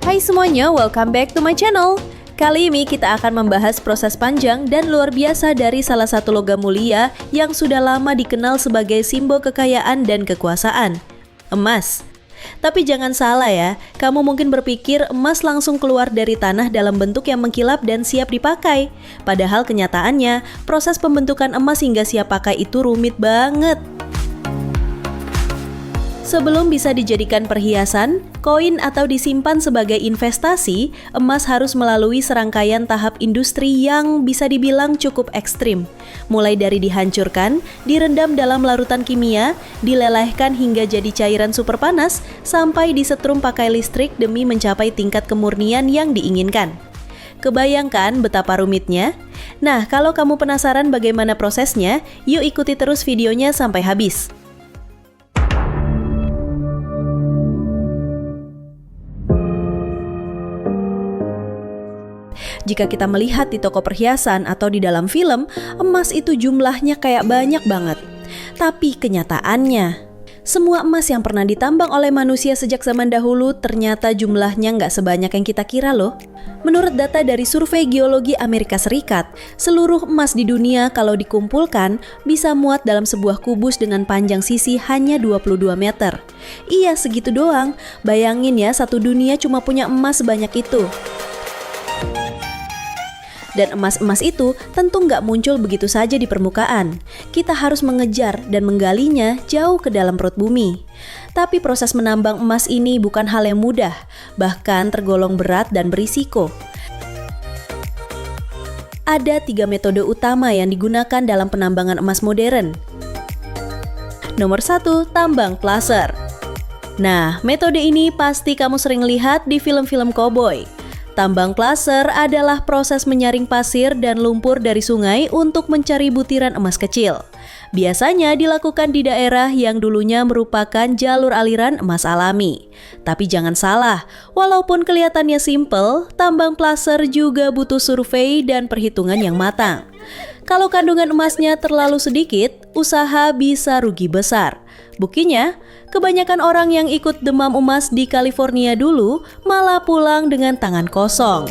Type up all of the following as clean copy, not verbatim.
Hai semuanya, welcome back to my channel. Kali ini kita akan membahas proses panjang dan luar biasa dari salah satu logam mulia yang sudah lama dikenal sebagai simbol kekayaan dan kekuasaan, emas. Tapi jangan salah ya, kamu mungkin berpikir emas langsung keluar dari tanah dalam bentuk yang mengkilap dan siap dipakai. Padahal kenyataannya, proses pembentukan emas hingga siap pakai itu rumit banget. Sebelum bisa dijadikan perhiasan, koin atau disimpan sebagai investasi, emas harus melalui serangkaian tahap industri yang bisa dibilang cukup ekstrim. Mulai dari dihancurkan, direndam dalam larutan kimia, dilelehkan hingga jadi cairan super panas, sampai disetrum pakai listrik demi mencapai tingkat kemurnian yang diinginkan. Kebayangkan betapa rumitnya? Nah, kalau kamu penasaran bagaimana prosesnya, yuk ikuti terus videonya sampai habis. Jika kita melihat di toko perhiasan atau di dalam film, emas itu jumlahnya kayak banyak banget. Tapi kenyataannya, semua emas yang pernah ditambang oleh manusia sejak zaman dahulu ternyata jumlahnya nggak sebanyak yang kita kira loh. Menurut data dari Survei Geologi Amerika Serikat, seluruh emas di dunia kalau dikumpulkan bisa muat dalam sebuah kubus dengan panjang sisi hanya 22 meter. Iya, segitu doang. Bayangin ya, satu dunia cuma punya emas sebanyak itu. Dan emas-emas itu tentu nggak muncul begitu saja di permukaan. Kita harus mengejar dan menggalinya jauh ke dalam perut bumi. Tapi proses menambang emas ini bukan hal yang mudah, bahkan tergolong berat dan berisiko. Ada 3 metode utama yang digunakan dalam penambangan emas modern. Nomor 1, tambang placer. Nah, metode ini pasti kamu sering lihat di film-film koboi. Tambang placer adalah proses menyaring pasir dan lumpur dari sungai untuk mencari butiran emas kecil. Biasanya dilakukan di daerah yang dulunya merupakan jalur aliran emas alami. Tapi jangan salah, walaupun kelihatannya simpel, tambang placer juga butuh survei dan perhitungan yang matang. Kalau kandungan emasnya terlalu sedikit, usaha bisa rugi besar. Buktinya, kebanyakan orang yang ikut demam emas di California dulu malah pulang dengan tangan kosong.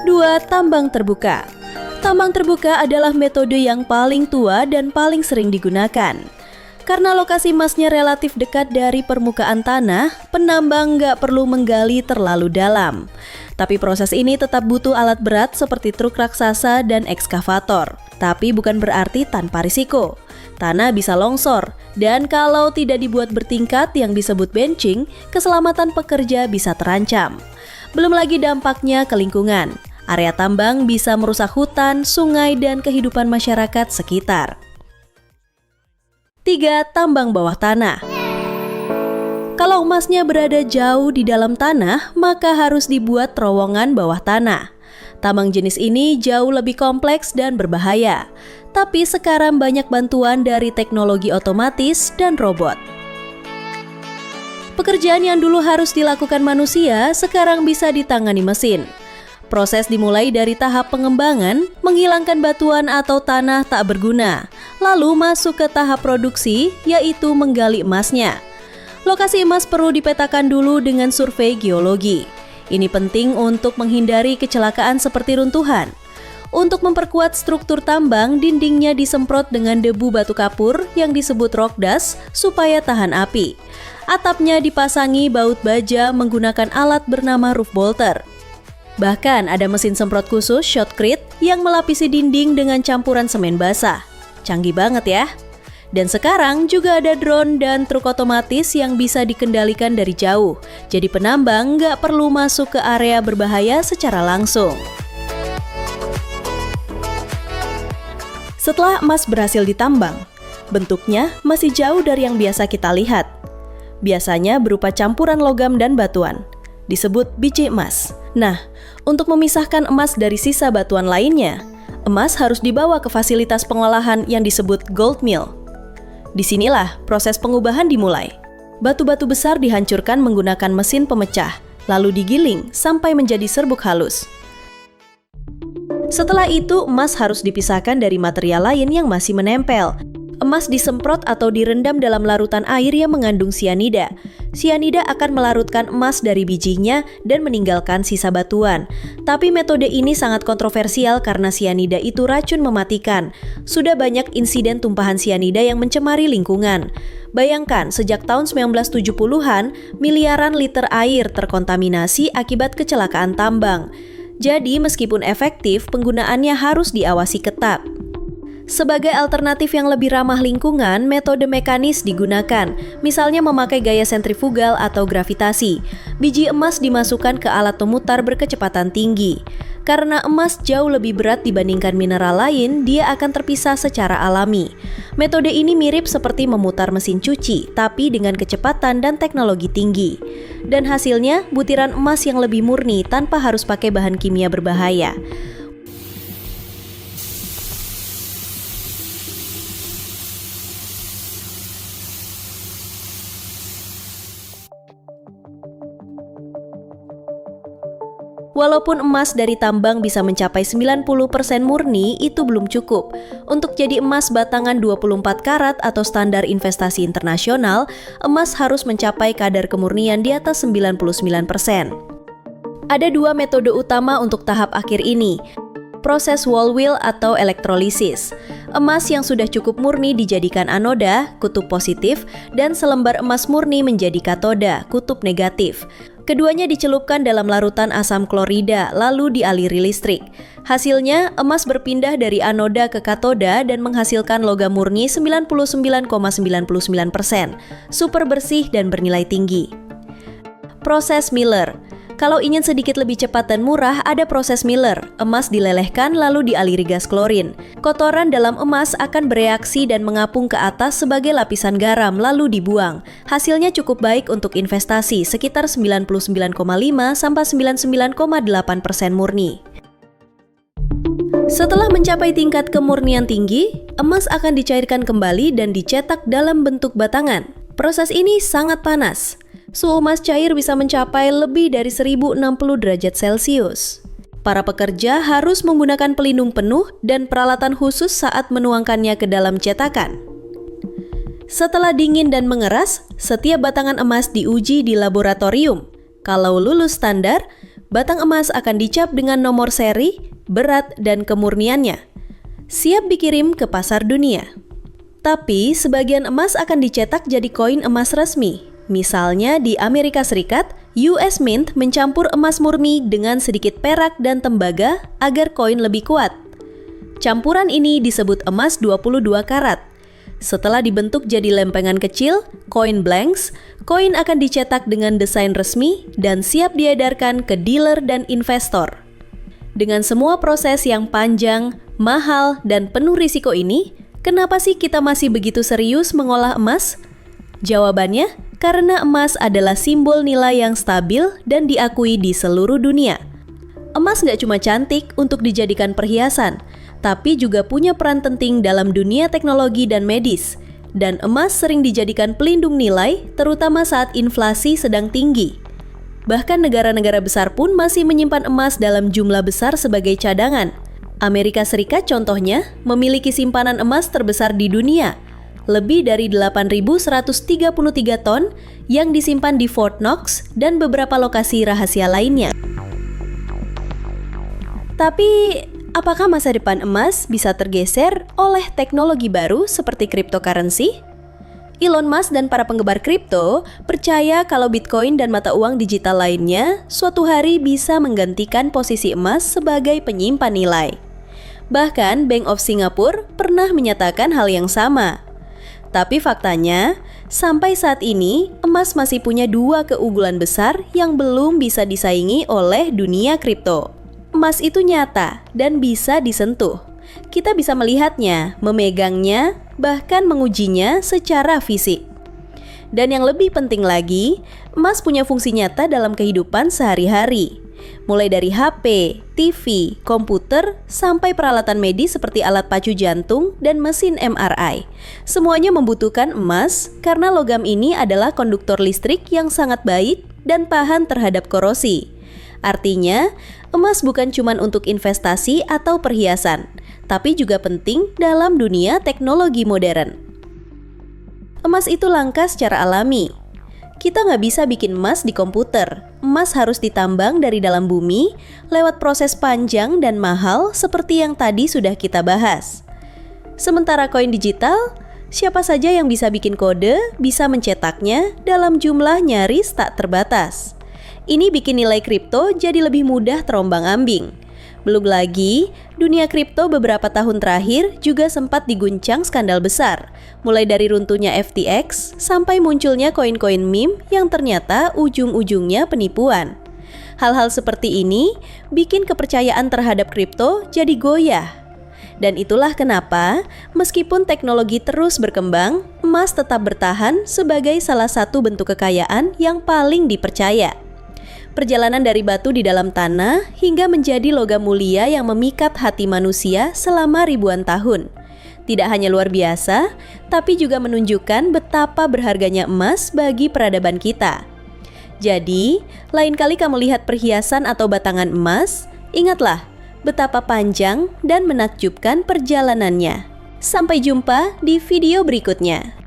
2. Tambang terbuka. Tambang terbuka adalah metode yang paling tua dan paling sering digunakan. Karena lokasi emasnya relatif dekat dari permukaan tanah, penambang nggak perlu menggali terlalu dalam. Tapi proses ini tetap butuh alat berat seperti truk raksasa dan ekskavator. Tapi bukan berarti tanpa risiko. Tanah bisa longsor, dan kalau tidak dibuat bertingkat yang disebut benching, keselamatan pekerja bisa terancam. Belum lagi dampaknya ke lingkungan. Area tambang bisa merusak hutan, sungai, dan kehidupan masyarakat sekitar. 3. Tambang bawah tanah. Kalau emasnya berada jauh di dalam tanah, maka harus dibuat terowongan bawah tanah. Tambang jenis ini jauh lebih kompleks dan berbahaya. Tapi sekarang banyak bantuan dari teknologi otomatis dan robot. Pekerjaan yang dulu harus dilakukan manusia, sekarang bisa ditangani mesin. Proses dimulai dari tahap pengembangan, menghilangkan batuan atau tanah tak berguna, lalu masuk ke tahap produksi, yaitu menggali emasnya. Lokasi emas perlu dipetakan dulu dengan survei geologi. Ini penting untuk menghindari kecelakaan seperti runtuhan. Untuk memperkuat struktur tambang, dindingnya disemprot dengan debu batu kapur yang disebut rock dust supaya tahan api. Atapnya dipasangi baut baja menggunakan alat bernama roof bolter. Bahkan ada mesin semprot khusus shotcrete yang melapisi dinding dengan campuran semen basah. Canggih banget ya. Dan sekarang juga ada drone dan truk otomatis yang bisa dikendalikan dari jauh. Jadi penambang nggak perlu masuk ke area berbahaya secara langsung. Setelah emas berhasil ditambang, bentuknya masih jauh dari yang biasa kita lihat. Biasanya berupa campuran logam dan batuan, disebut biji emas. Nah, untuk memisahkan emas dari sisa batuan lainnya, emas harus dibawa ke fasilitas pengolahan yang disebut gold mill. Disinilah proses pengubahan dimulai. Batu-batu besar dihancurkan menggunakan mesin pemecah, lalu digiling sampai menjadi serbuk halus. Setelah itu, emas harus dipisahkan dari material lain yang masih menempel. Emas disemprot atau direndam dalam larutan air yang mengandung sianida. Sianida akan melarutkan emas dari bijinya dan meninggalkan sisa batuan. Tapi metode ini sangat kontroversial karena sianida itu racun mematikan. Sudah banyak insiden tumpahan sianida yang mencemari lingkungan. Bayangkan, sejak tahun 1970-an, miliaran liter air terkontaminasi akibat kecelakaan tambang. Jadi, meskipun efektif, penggunaannya harus diawasi ketat. Sebagai alternatif yang lebih ramah lingkungan, metode mekanis digunakan, misalnya memakai gaya sentrifugal atau gravitasi. Biji emas dimasukkan ke alat pemutar berkecepatan tinggi. Karena emas jauh lebih berat dibandingkan mineral lain, dia akan terpisah secara alami. Metode ini mirip seperti memutar mesin cuci, tapi dengan kecepatan dan teknologi tinggi. Dan hasilnya, butiran emas yang lebih murni tanpa harus pakai bahan kimia berbahaya. Walaupun emas dari tambang bisa mencapai 90% murni, itu belum cukup. Untuk jadi emas batangan 24 karat atau standar investasi internasional, emas harus mencapai kadar kemurnian di atas 99%. Ada dua metode utama untuk tahap akhir ini. Proses Wohlwill atau elektrolisis. Emas yang sudah cukup murni dijadikan anoda, kutub positif, dan selembar emas murni menjadi katoda, kutub negatif. Keduanya dicelupkan dalam larutan asam klorida, lalu dialiri listrik. Hasilnya, emas berpindah dari anoda ke katoda dan menghasilkan logam murni 99,99%, super bersih dan bernilai tinggi. Proses Miller. Kalau ingin sedikit lebih cepat dan murah, ada proses Miller. Emas dilelehkan lalu dialiri gas klorin. Kotoran dalam emas akan bereaksi dan mengapung ke atas sebagai lapisan garam lalu dibuang. Hasilnya cukup baik untuk investasi, sekitar 99,5-99,8% murni. Setelah mencapai tingkat kemurnian tinggi, emas akan dicairkan kembali dan dicetak dalam bentuk batangan. Proses ini sangat panas. Suhu emas cair bisa mencapai lebih dari 1060 derajat Celcius. Para pekerja harus menggunakan pelindung penuh dan peralatan khusus saat menuangkannya ke dalam cetakan. Setelah dingin dan mengeras, setiap batangan emas diuji di laboratorium. Kalau lulus standar, batang emas akan dicap dengan nomor seri, berat, dan kemurniannya. Siap dikirim ke pasar dunia. Tapi, sebagian emas akan dicetak jadi koin emas resmi. Misalnya di Amerika Serikat, US Mint mencampur emas murni dengan sedikit perak dan tembaga agar koin lebih kuat. Campuran ini disebut emas 22 karat. Setelah dibentuk jadi lempengan kecil, koin blanks, koin akan dicetak dengan desain resmi dan siap diedarkan ke dealer dan investor. Dengan semua proses yang panjang, mahal, dan penuh risiko ini, kenapa sih kita masih begitu serius mengolah emas? Jawabannya, karena emas adalah simbol nilai yang stabil dan diakui di seluruh dunia. Emas nggak cuma cantik untuk dijadikan perhiasan, tapi juga punya peran penting dalam dunia teknologi dan medis. Dan emas sering dijadikan pelindung nilai, terutama saat inflasi sedang tinggi. Bahkan negara-negara besar pun masih menyimpan emas dalam jumlah besar sebagai cadangan. Amerika Serikat contohnya memiliki simpanan emas terbesar di dunia, lebih dari 8.133 ton yang disimpan di Fort Knox dan beberapa lokasi rahasia lainnya. Tapi, apakah masa depan emas bisa tergeser oleh teknologi baru seperti cryptocurrency? Elon Musk dan para penggemar kripto percaya kalau Bitcoin dan mata uang digital lainnya suatu hari bisa menggantikan posisi emas sebagai penyimpan nilai. Bahkan, Bank of Singapore pernah menyatakan hal yang sama. Tapi faktanya, sampai saat ini, emas masih punya dua keunggulan besar yang belum bisa disaingi oleh dunia kripto. Emas itu nyata dan bisa disentuh. Kita bisa melihatnya, memegangnya, bahkan mengujinya secara fisik. Dan yang lebih penting lagi, emas punya fungsi nyata dalam kehidupan sehari-hari. Mulai dari HP, TV, komputer, sampai peralatan medis seperti alat pacu jantung dan mesin MRI. Semuanya membutuhkan emas karena logam ini adalah konduktor listrik yang sangat baik dan tahan terhadap korosi. Artinya, emas bukan cuma untuk investasi atau perhiasan, tapi juga penting dalam dunia teknologi modern. Emas itu langka secara alami. Kita nggak bisa bikin emas di komputer. Emas harus ditambang dari dalam bumi lewat proses panjang dan mahal seperti yang tadi sudah kita bahas. Sementara koin digital, siapa saja yang bisa bikin kode bisa mencetaknya dalam jumlah nyaris tak terbatas. Ini bikin nilai kripto jadi lebih mudah terombang-ambing. Belum lagi, dunia kripto beberapa tahun terakhir juga sempat diguncang skandal besar, mulai dari runtuhnya FTX sampai munculnya koin-koin meme yang ternyata ujung-ujungnya penipuan. Hal-hal seperti ini bikin kepercayaan terhadap kripto jadi goyah. Dan itulah kenapa, meskipun teknologi terus berkembang, emas tetap bertahan sebagai salah satu bentuk kekayaan yang paling dipercaya. Perjalanan dari batu di dalam tanah hingga menjadi logam mulia yang memikat hati manusia selama ribuan tahun. Tidak hanya luar biasa, tapi juga menunjukkan betapa berharganya emas bagi peradaban kita. Jadi, lain kali kamu lihat perhiasan atau batangan emas, ingatlah betapa panjang dan menakjubkan perjalanannya. Sampai jumpa di video berikutnya.